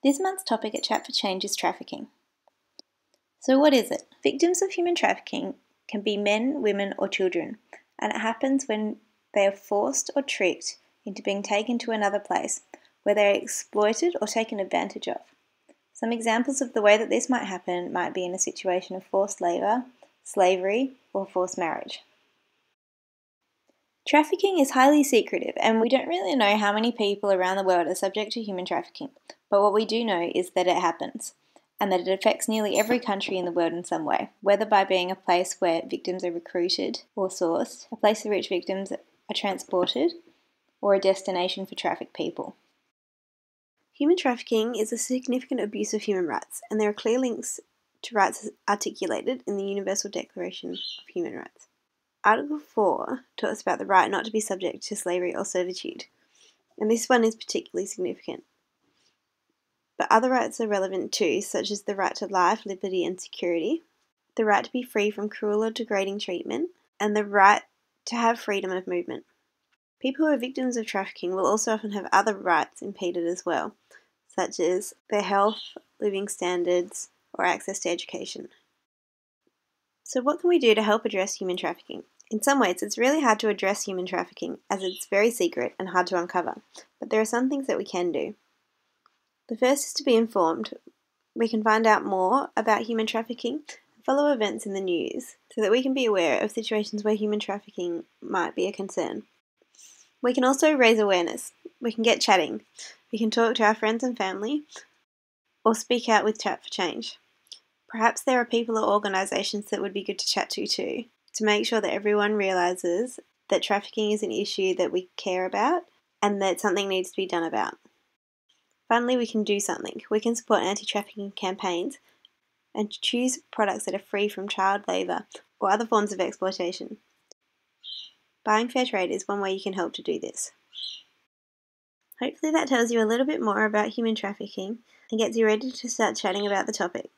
This month's topic at Chat for Change is trafficking. So what is it? Victims of human trafficking can be men, women or children, and it happens when they are forced or tricked into being taken to another place where they are exploited or taken advantage of. Some examples of the way that this might happen might be in a situation of forced labour, slavery or forced marriage. Trafficking is highly secretive and we don't really know how many people around the world are subject to human trafficking, but what we do know is that it happens and that it affects nearly every country in the world in some way, whether by being a place where victims are recruited or sourced, a place to which victims are transported, or a destination for trafficked people. Human trafficking is a significant abuse of human rights, and there are clear links to rights articulated in the Universal Declaration of Human Rights. Article 4 talks about the right not to be subject to slavery or servitude, and this one is particularly significant. But other rights are relevant too, such as the right to life, liberty and security, the right to be free from cruel or degrading treatment, and the right to have freedom of movement. People who are victims of trafficking will also often have other rights impeded as well, such as their health, living standards, or access to education. So what can we do to help address human trafficking? In some ways, it's really hard to address human trafficking as it's very secret and hard to uncover, but there are some things that we can do. The first is to be informed. We can find out more about human trafficking and follow events in the news so that we can be aware of situations where human trafficking might be a concern. We can also raise awareness. We can get chatting. We can talk to our friends and family or speak out with Chat for Change. Perhaps there are people or organisations that would be good to chat to make sure that everyone realises that trafficking is an issue that we care about and that something needs to be done about. Finally, we can do something. We can support anti-trafficking campaigns and choose products that are free from child labour or other forms of exploitation. Buying fair trade is one way you can help to do this. Hopefully that tells you a little bit more about human trafficking and gets you ready to start chatting about the topic.